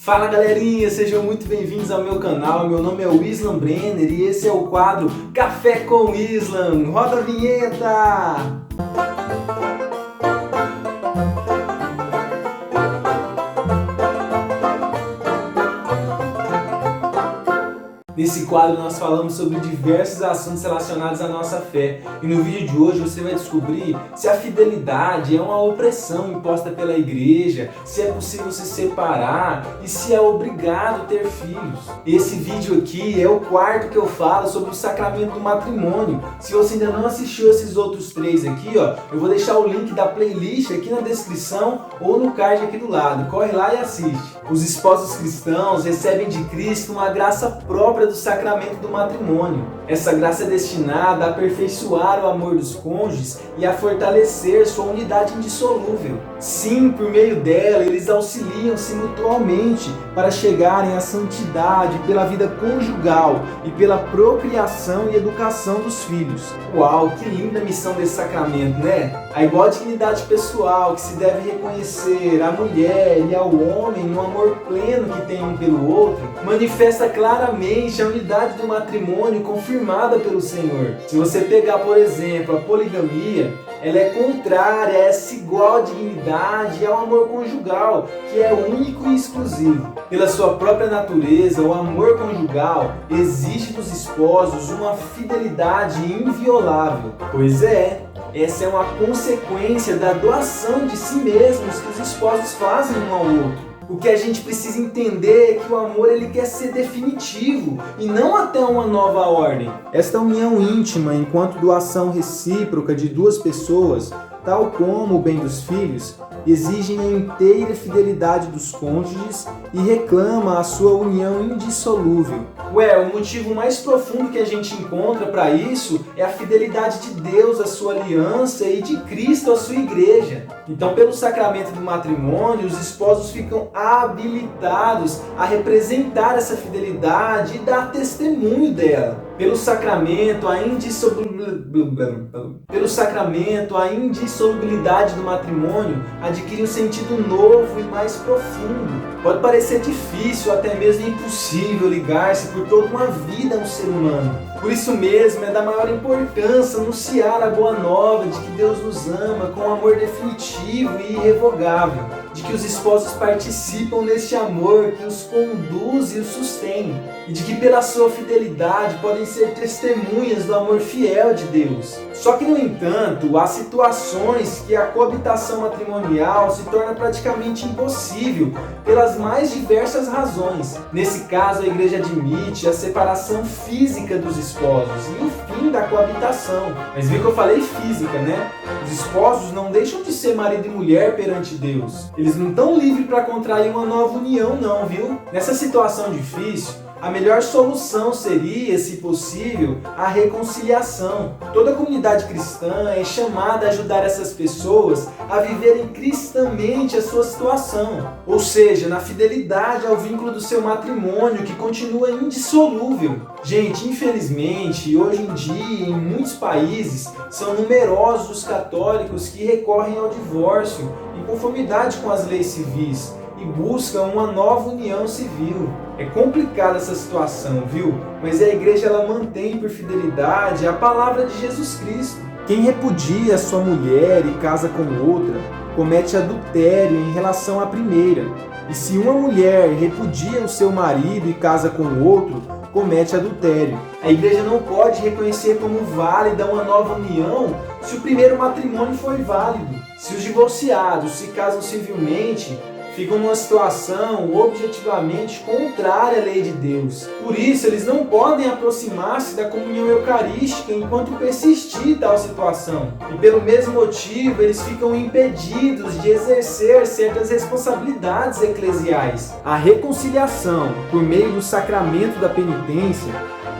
Fala galerinha, sejam muito bem-vindos ao meu canal. Meu nome é Islam Brenner e esse é o quadro Café com Islam. Roda a vinheta! Nesse quadro nós falamos sobre diversos assuntos relacionados à nossa fé e no vídeo de hoje você vai descobrir se a fidelidade é uma opressão imposta pela igreja, se é possível se separar e se é obrigado ter filhos. Esse vídeo aqui é o quarto que eu falo sobre o sacramento do matrimônio. Se você ainda não assistiu esses outros três aqui, eu vou deixar o link da playlist aqui na descrição ou no card aqui do lado. Corre lá e assiste. Os esposos cristãos recebem de Cristo uma graça própria do sacramento do matrimônio. Essa graça é destinada a aperfeiçoar o amor dos cônjuges e a fortalecer sua unidade indissolúvel. Sim, por meio dela, eles auxiliam-se mutuamente para chegarem à santidade pela vida conjugal e pela procriação e educação dos filhos. Uau, que linda missão desse sacramento, né? A igual dignidade pessoal que se deve reconhecer à mulher e ao homem no amor pleno que tem um pelo outro, manifesta claramente a unidade do matrimônio confirmada pelo Senhor. Se você pegar, por exemplo, a poligamia, ela é contrária a essa igual dignidade e ao amor conjugal, que é único e exclusivo. Pela sua própria natureza, o amor conjugal exige dos esposos uma fidelidade inviolável. Pois é, essa é uma consequência da doação de si mesmos que os esposos fazem um ao outro. O que a gente precisa entender é que o amor ele quer ser definitivo e não até uma nova ordem. Esta união íntima, enquanto doação recíproca de duas pessoas, tal como o bem dos filhos, exigem a inteira fidelidade dos cônjuges e reclama a sua união indissolúvel. O motivo mais profundo que a gente encontra para isso é a fidelidade de Deus à sua aliança e de Cristo à sua igreja. Então, pelo sacramento do matrimônio, os esposos ficam habilitados a representar essa fidelidade e dar testemunho dela. Pelo sacramento, a indissolubilidade do matrimônio adquire um sentido novo e mais profundo. Pode parecer difícil, até mesmo impossível ligar-se por toda uma vida a um ser humano. Por isso mesmo, é da maior importância anunciar a boa nova de que Deus nos ama com um amor definitivo e irrevogável, de que os esposos participam deste amor que os conduz e os sustém, e de que pela sua fidelidade podem ser testemunhas do amor fiel de Deus. Só que, no entanto, há situações que a coabitação matrimonial se torna praticamente impossível pelas mais diversas razões. Nesse caso, a igreja admite a separação física dos esposos e o fim da coabitação. Mas viu que eu falei física, né? Os esposos não deixam de ser marido e mulher perante Deus. Eles não estão livres para contrair uma nova união não, viu? Nessa situação difícil, a melhor solução seria, se possível, a reconciliação. Toda a comunidade cristã é chamada a ajudar essas pessoas a viverem cristamente a sua situação, ou seja, na fidelidade ao vínculo do seu matrimônio, que continua indissolúvel. Gente, infelizmente, hoje em dia, em muitos países, são numerosos os católicos que recorrem ao divórcio em conformidade com as leis civis e buscam uma nova união civil. É complicada essa situação, viu? Mas a igreja ela mantém por fidelidade a palavra de Jesus Cristo. Quem repudia a sua mulher e casa com outra, comete adultério em relação à primeira. E se uma mulher repudia o seu marido e casa com outro, comete adultério. A igreja não pode reconhecer como válida uma nova união se o primeiro matrimônio foi válido. Se os divorciados se casam civilmente, ficam numa situação objetivamente contrária à lei de Deus. Por isso, eles não podem aproximar-se da comunhão eucarística enquanto persistir tal situação. E pelo mesmo motivo, eles ficam impedidos de exercer certas responsabilidades eclesiais. A reconciliação, por meio do sacramento da penitência,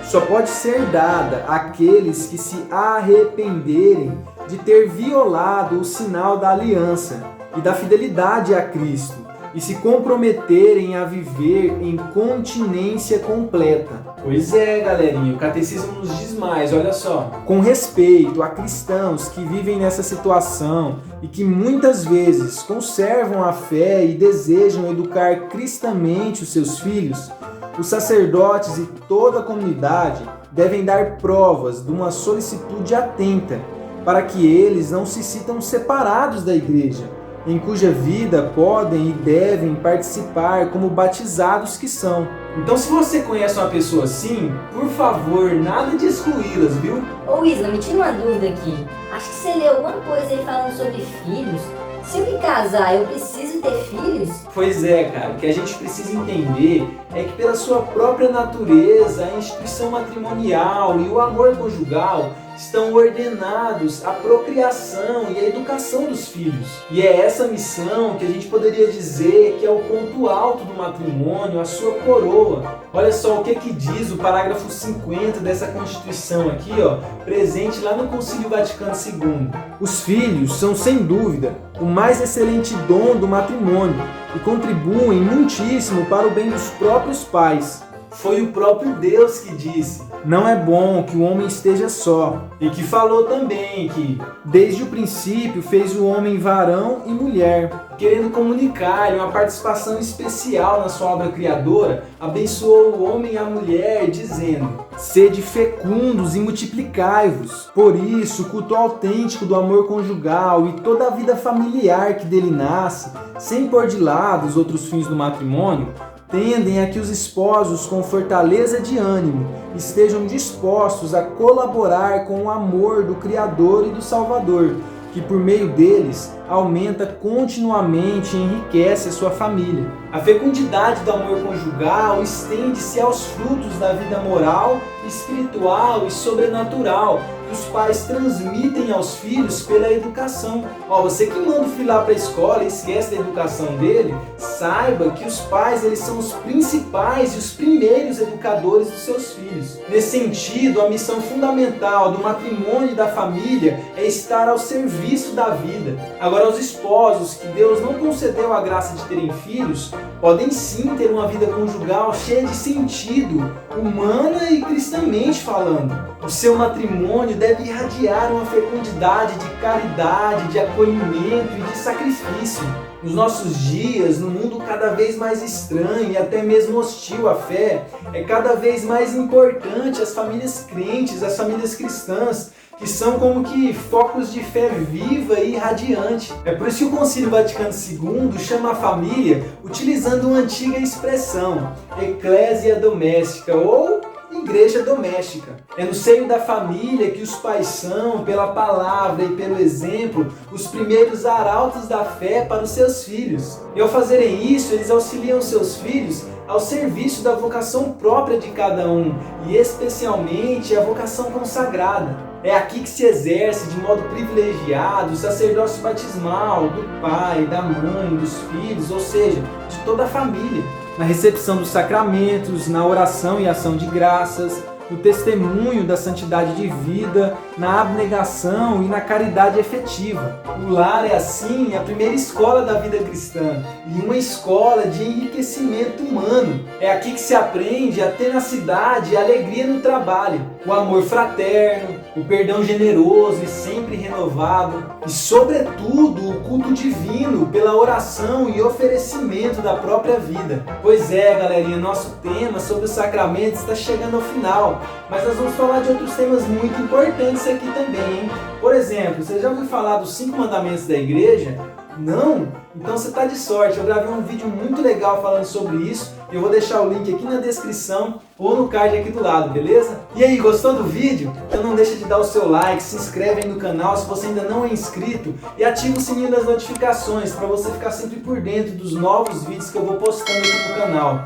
só pode ser dada àqueles que se arrependerem de ter violado o sinal da aliança e da fidelidade a Cristo, e se comprometerem a viver em continência completa. Pois é, galerinha, o catecismo nos diz mais, olha só. Com respeito a cristãos que vivem nessa situação e que muitas vezes conservam a fé e desejam educar cristamente os seus filhos, os sacerdotes e toda a comunidade devem dar provas de uma solicitude atenta para que eles não se sintam separados da igreja, em cuja vida podem e devem participar como batizados que são. Então, se você conhece uma pessoa assim, por favor, nada de excluí-las, viu? Ô Isla, me tira uma dúvida aqui. Acho que você leu alguma coisa aí falando sobre filhos. Se eu me casar, eu preciso ter filhos? Pois é, cara, o que a gente precisa entender é que pela sua própria natureza, a instituição matrimonial e o amor conjugal estão ordenados à procriação e à educação dos filhos. E é essa missão que a gente poderia dizer que é o ponto alto do matrimônio, a sua coroa. Olha só o que diz o parágrafo 50 dessa Constituição aqui, ó, presente lá no Concílio Vaticano II. Os filhos são, sem dúvida, o mais excelente dom do matrimônio e contribuem muitíssimo para o bem dos próprios pais. Foi o próprio Deus que disse: não é bom que o homem esteja só. E que falou também que, desde o princípio, fez o homem varão e mulher. Querendo comunicar-lhe uma participação especial na sua obra criadora, abençoou o homem e a mulher, dizendo: sede fecundos e multiplicai-vos. Por isso, o culto autêntico do amor conjugal e toda a vida familiar que dele nasce, sem pôr de lado os outros fins do matrimônio, tendem a que os esposos, com fortaleza de ânimo, estejam dispostos a colaborar com o amor do Criador e do Salvador, que por meio deles aumenta continuamente e enriquece a sua família. A fecundidade do amor conjugal estende-se aos frutos da vida moral, espiritual e sobrenatural que os pais transmitem aos filhos pela educação. Você que manda o filho lá para a escola e esquece da educação dele, saiba que os pais eles são os principais e os primeiros educadores dos seus filhos. Nesse sentido, a missão fundamental do matrimônio e da família é estar ao serviço da vida. Agora, os esposos que Deus não concedeu a graça de terem filhos, podem sim ter uma vida conjugal cheia de sentido, humana e cristamente falando. O seu matrimônio deve irradiar uma fecundidade de caridade, de acolhimento e de sacrifício. Nos nossos dias, no mundo cada vez mais estranho e até mesmo hostil à fé, é cada vez mais importante as famílias crentes, as famílias cristãs, que são como que focos de fé viva e radiante. É por isso que o Concílio Vaticano II chama a família utilizando uma antiga expressão, eclésia doméstica ou igreja doméstica. É no seio da família que os pais são, pela palavra e pelo exemplo, os primeiros arautos da fé para os seus filhos. E ao fazerem isso, eles auxiliam seus filhos ao serviço da vocação própria de cada um, e especialmente a vocação consagrada. É aqui que se exerce de modo privilegiado o sacerdócio batismal do pai, da mãe, dos filhos, ou seja, de toda a família. Na recepção dos sacramentos, na oração e ação de graças, no testemunho da santidade de vida, na abnegação e na caridade efetiva. O lar é, assim, a primeira escola da vida cristã e uma escola de enriquecimento humano. É aqui que se aprende a tenacidade e alegria no trabalho, o amor fraterno, o perdão generoso e sempre renovado e, sobretudo, o culto divino pela oração e oferecimento da própria vida. Pois é, galerinha, nosso tema sobre os sacramentos está chegando ao final. Mas nós vamos falar de outros temas muito importantes aqui também, hein? Por exemplo, você já ouviu falar dos 5 mandamentos da igreja? Não? Então você está de sorte, eu gravei um vídeo muito legal falando sobre isso, e eu vou deixar o link aqui na descrição ou no card aqui do lado, beleza? E aí, gostou do vídeo? Então não deixa de dar o seu like, se inscreve aí no canal se você ainda não é inscrito e ativa o sininho das notificações para você ficar sempre por dentro dos novos vídeos que eu vou postando aqui no canal.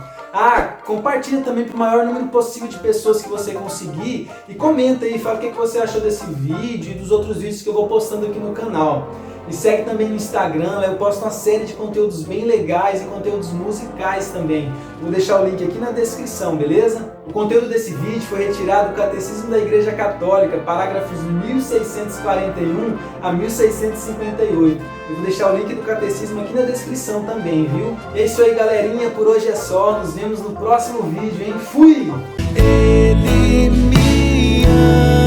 Compartilha também para o maior número possível de pessoas que você conseguir e comenta aí, fala o que você achou desse vídeo e dos outros vídeos que eu vou postando aqui no canal. Me segue também no Instagram, lá eu posto uma série de conteúdos bem legais e conteúdos musicais também. Vou deixar o link aqui na descrição, beleza? O conteúdo desse vídeo foi retirado do Catecismo da Igreja Católica, parágrafos 1641 a 1658. Eu vou deixar o link do catecismo aqui na descrição também, viu? É isso aí, galerinha, por hoje é só, nos vemos no próximo vídeo, hein? Fui! Ele me ama.